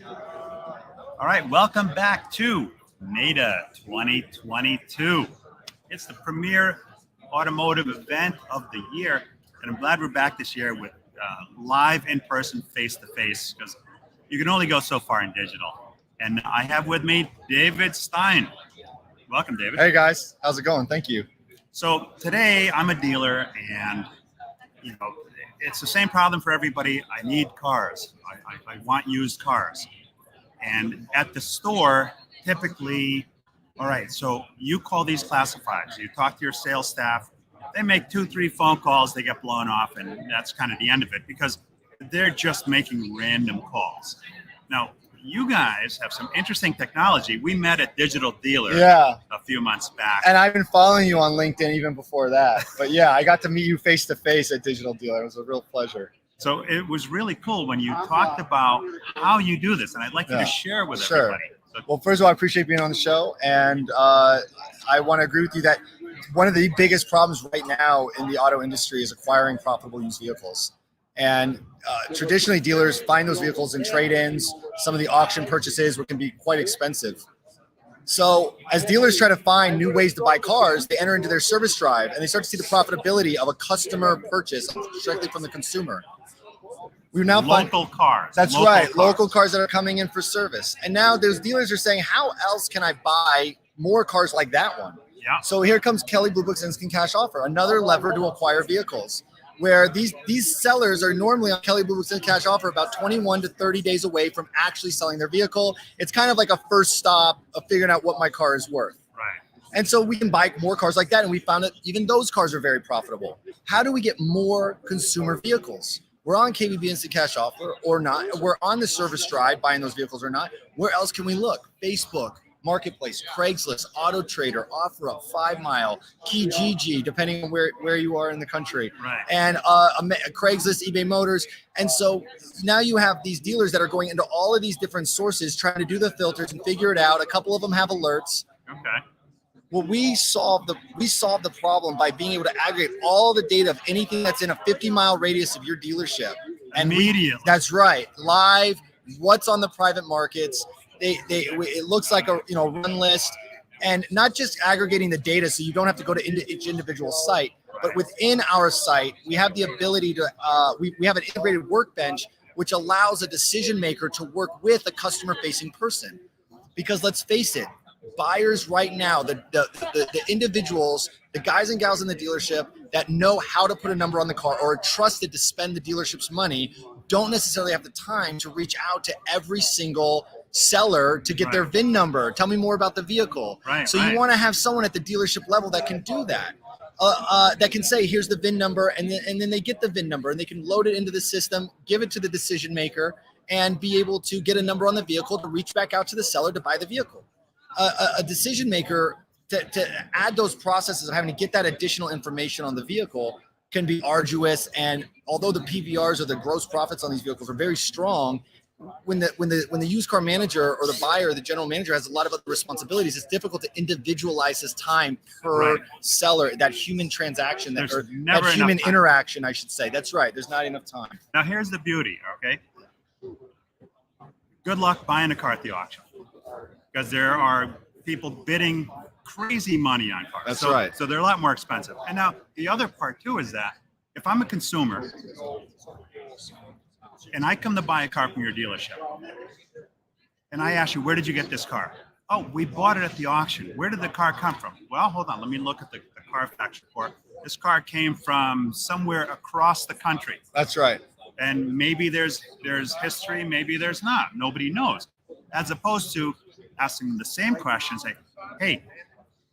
All right, welcome back to NADA 2022. It's the premier automotive event of the year, and I'm glad we're back this year with live in-person, face-to-face, because you can only go so far in digital. And I have with me David Stein. Welcome, David. Hey guys, how's it going? Thank you. So today I'm a dealer, and it's the same problem for everybody. I need cars. I want used cars. And at the store, typically, all right, so you call these classifieds, you talk to your sales staff, they make 2-3 phone calls, they get blown off, and that's kind of the end of it because they're just making random calls. Now, you guys have some interesting technology. We met at Digital Dealer a few months back. And I've been following you on LinkedIn even before that. But yeah, I got to meet you face to face at Digital Dealer. It was a real pleasure. So it was really cool when you talked about how you do this, and I'd like you to share with everybody. So, well, first of all, I appreciate being on the show, and I want to agree with you that one of the biggest problems right now in the auto industry is acquiring profitable used vehicles. And traditionally, dealers find those vehicles in trade-ins, some of the auction purchases, which can be quite expensive. So as dealers try to find new ways to buy cars, they enter into their service drive, and they start to see the profitability of a customer purchase directly from the consumer. We now local cars. That's right. Local cars that are coming in for service. And now those dealers are saying, how else can I buy more cars like that one? Yeah. So here comes Kelley Blue Book's Instant Cash Offer, another lever to acquire vehicles, where these sellers are normally on Kelley Blue Book's Instant Cash Offer about 21 to 30 days away from actually selling their vehicle. It's kind of like a first stop of figuring out what my car is worth. Right. And so we can buy more cars like that, and we found that even those cars are very profitable. How do we get more consumer vehicles? We're on KBB Instant Cash Offer or not. We're on the service drive buying those vehicles or not. Where else can we look? Facebook, Marketplace, Craigslist, Auto Trader, OfferUp, 5 Mile, Kijiji, depending on where you are in the country, right. And Craigslist, eBay Motors. And so now you have these dealers that are going into all of these different sources, trying to do the filters and figure it out. A couple of them have alerts. Okay. Well, we solved the problem by being able to aggregate all the data of anything that's in a 50-mile radius of your dealership. And immediately. That's right. Live, what's on the private markets. It looks like a run list, and not just aggregating the data so you don't have to go to each individual site, but within our site, we have the ability to we have an integrated workbench which allows a decision maker to work with a customer-facing person. Because let's face it, buyers right now, the individuals, the guys and gals in the dealership that know how to put a number on the car or are trusted to spend the dealership's money don't necessarily have the time to reach out to every single seller to get their VIN number. Tell me more about the vehicle. So you want to have someone at the dealership level that can do that. That can say, here's the VIN number, and then they get the VIN number and they can load it into the system, give it to the decision maker, and be able to get a number on the vehicle to reach back out to the seller to buy the vehicle. A decision maker to add those processes of having to get that additional information on the vehicle can be arduous. And although the PVRs or the gross profits on these vehicles are very strong, when the used car manager or the buyer or the general manager has a lot of other responsibilities, it's difficult to individualize his time per seller, that human transaction, that human interaction, I should say. That's right. There's not enough time. Now here's the beauty, okay? Good luck buying a car at the auction, because there are people bidding crazy money on cars. That's right. So they're a lot more expensive. And now the other part too is that if I'm a consumer and I come to buy a car from your dealership and I ask you, where did you get this car? Oh, we bought it at the auction. Where did the car come from? Well, hold on. Let me look at the Carfax report. This car came from somewhere across the country. That's right. And maybe there's history, maybe there's not. Nobody knows. As opposed to asking them the same question, say, hey,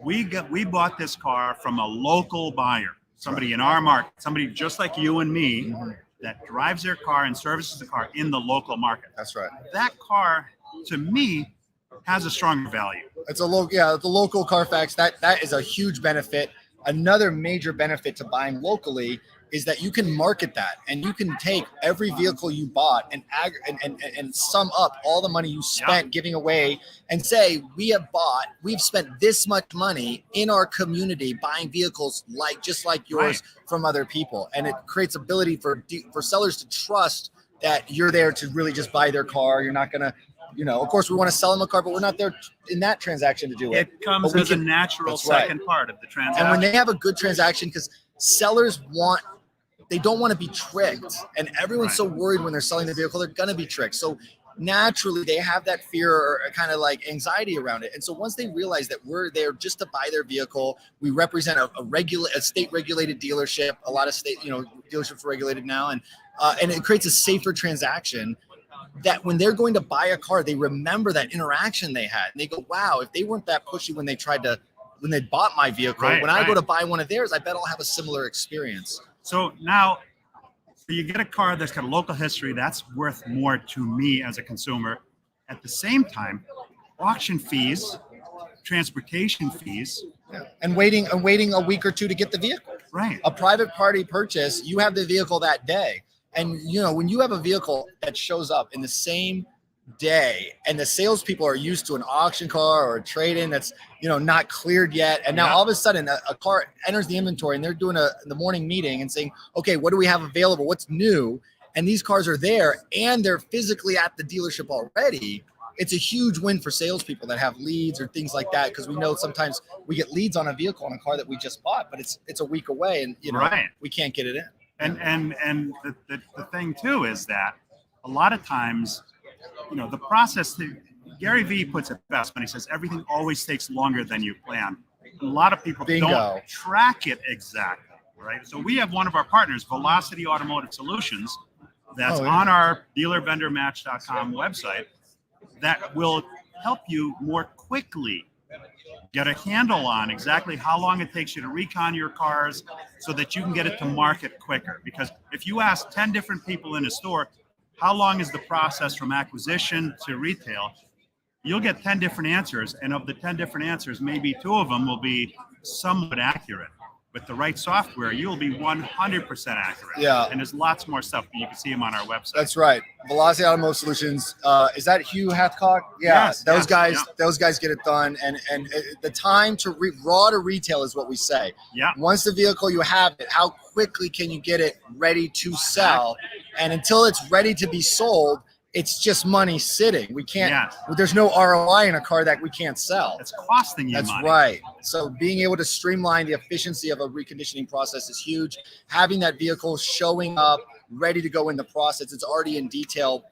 we bought this car from a local buyer, somebody in our market, somebody just like you and me, that drives their car and services the car in the local market. That's right. That car, to me, has a stronger value. It's the local Carfax. That is a huge benefit. Another major benefit to buying locally is that you can market that, and you can take every vehicle you bought and sum up all the money you spent giving away and say, we've spent this much money in our community buying vehicles just like yours from other people. And it creates ability for sellers to trust that you're there to really just buy their car. You're not going to Of course, we want to sell them a car, but we're not there in that transaction to do it. It comes as a natural second part of the transaction. And when they have a good transaction, because sellers they don't want to be tricked, and everyone's so worried when they're selling the vehicle, they're going to be tricked. So naturally they have that fear or kind of like anxiety around it. And so once they realize that we're there just to buy their vehicle, we represent a state regulated dealership. A lot of state, dealerships are regulated now, and it creates a safer transaction. That when they're going to buy a car, they remember that interaction they had, and they go, "Wow! If they weren't that pushy when they bought my vehicle, when I go to buy one of theirs, I bet I'll have a similar experience." So now, you get a car that's got a local history. That's worth more to me as a consumer. At the same time, auction fees, transportation fees, and waiting a week or two to get the vehicle. Right. A private party purchase, you have the vehicle that day. And when you have a vehicle that shows up in the same day, and the salespeople are used to an auction car or a trade-in that's not cleared yet, and now all of a sudden a car enters the inventory, and they're doing the morning meeting and saying, "Okay, what do we have available? What's new?" And these cars are there, and they're physically at the dealership already. It's a huge win for salespeople that have leads or things like that, because we know sometimes we get leads on a vehicle on a car that we just bought, but it's a week away, and we can't get it in. And the thing too is that a lot of times, the process Gary Vee puts it best when he says everything always takes longer than you plan. A lot of people don't track it exactly, right? So we have one of our partners, Velocity Automotive Solutions, that's on our dealervendormatch.com website, that will help you more quickly get a handle on exactly how long it takes you to recon your cars so that you can get it to market quicker. Because if you ask 10 different people in a store, how long is the process from acquisition to retail, you'll get 10 different answers. And of the 10 different answers, maybe 2 of them will be somewhat accurate. With the right software, you'll be 100% accurate. Yeah. And there's lots more stuff. You can see them on our website. That's right. Velocity Automotive Solutions. Is that Hugh Hathcock? Yeah. Yes, those guys get it done. And the time to raw to retail is what we say. Yeah. Once the vehicle, you have it, how quickly can you get it ready to sell? And until it's ready to be sold, it's just money sitting. We can't, there's no ROI in a car that we can't sell. It's costing you money. That's right. So being able to streamline the efficiency of a reconditioning process is huge. Having that vehicle showing up, ready to go in the process, it's already in detail,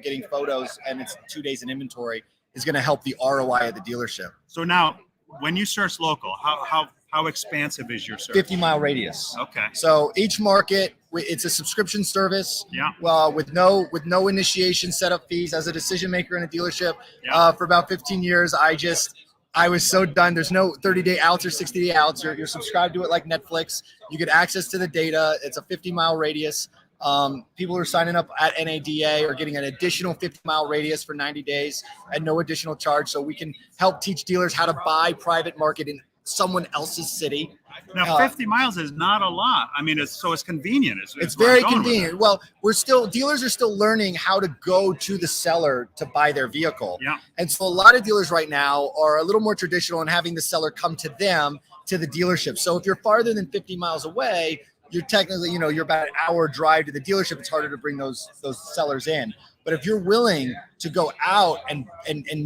getting photos, and it's 2 days in inventory, is going to help the ROI at the dealership. So now, when you search local, how expansive is your search? 50-mile radius. Okay. So each market, it's a subscription service. Yeah. Well, with no initiation setup fees. As a decision maker in a dealership, for about 15 years, I was so done. There's no 30-day outs or 60-day outs. You're subscribed to it like Netflix. You get access to the data. It's a 50-mile radius. People who are signing up at NADA are getting an additional 50-mile radius for 90 days at no additional charge. So we can help teach dealers how to buy private market in someone else's city. Now, 50 miles is not a lot. I mean, it's convenient. It's very convenient. Well, dealers are still learning how to go to the seller to buy their vehicle. Yeah. And so a lot of dealers right now are a little more traditional in having the seller come to them, to the dealership. So if you're farther than 50 miles away, you're technically, you're about an hour drive to the dealership. It's harder to bring those sellers in. But if you're willing to go out and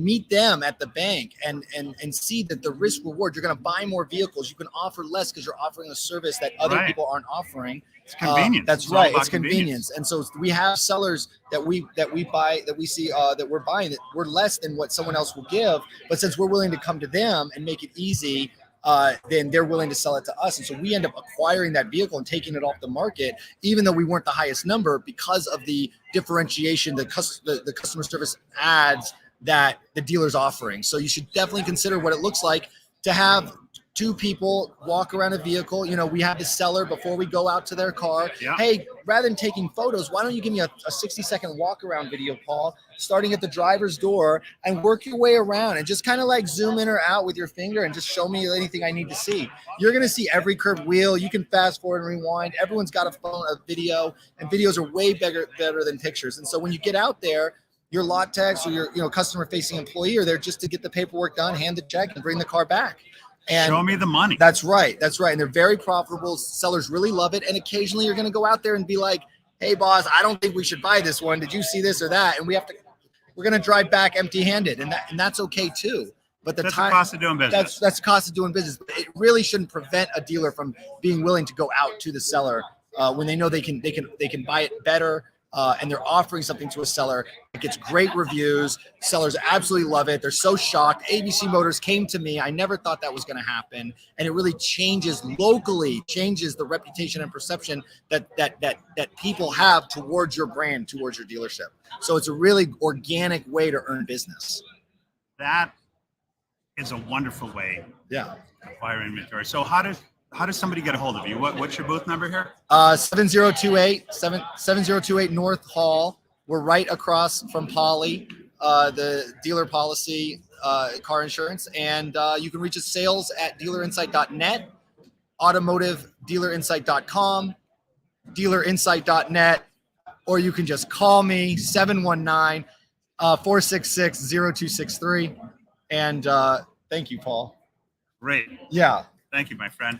meet them at the bank and see that the risk reward, you're going to buy more vehicles, you can offer less because you're offering a service that other people aren't offering. It's convenience. That's right. It's convenience. And so we have sellers that we buy, that we see that we're buying, that we're less than what someone else will give. But since we're willing to come to them and make it easy, then they're willing to sell it to us. And so we end up acquiring that vehicle and taking it off the market, even though we weren't the highest number, because of the differentiation, the customer service ads that the dealer's offering. So you should definitely consider what it looks like to have 2 people walk around a vehicle. We have the seller before we go out to their car. Yeah. Hey, rather than taking photos, why don't you give me a 60-second walk around video, Paul, starting at the driver's door, and work your way around and just kind of like zoom in or out with your finger and just show me anything I need to see. You're going to see every curved wheel. You can fast forward and rewind. Everyone's got a phone, a video, and videos are way better than pictures. And so when you get out there, your lot techs or your customer facing employee are there just to get the paperwork done, hand the check, and bring the car back. And show me the money. That's right. And they're very profitable. Sellers really love it. And occasionally you're going to go out there and be like, hey, boss, I don't think we should buy this one. Did you see this or that? And we have to we're going to drive back empty-handed, and that's okay too. But that's the cost of doing business. That's the cost of doing business. It really shouldn't prevent a dealer from being willing to go out to the seller when they know they can buy it better, and they're offering something to a seller. It gets great reviews. Sellers absolutely love it. They're so shocked. ABC Motors came to me. I never thought that was going to happen, and it really changes the reputation and perception that people have towards your brand, towards your dealership. So it's a really organic way to earn business. That is a wonderful way. Yeah. To acquire inventory. So how does somebody get a hold of you? What's your booth number here? 7028 North Hall. We're right across from Poly, the dealer policy car insurance. And you can reach us sales at dealerinsight.net, automotive dealerinsight.com, dealerinsight.net, or you can just call me 719-466-0263. And thank you, Paul. Great. Yeah. Thank you, my friend.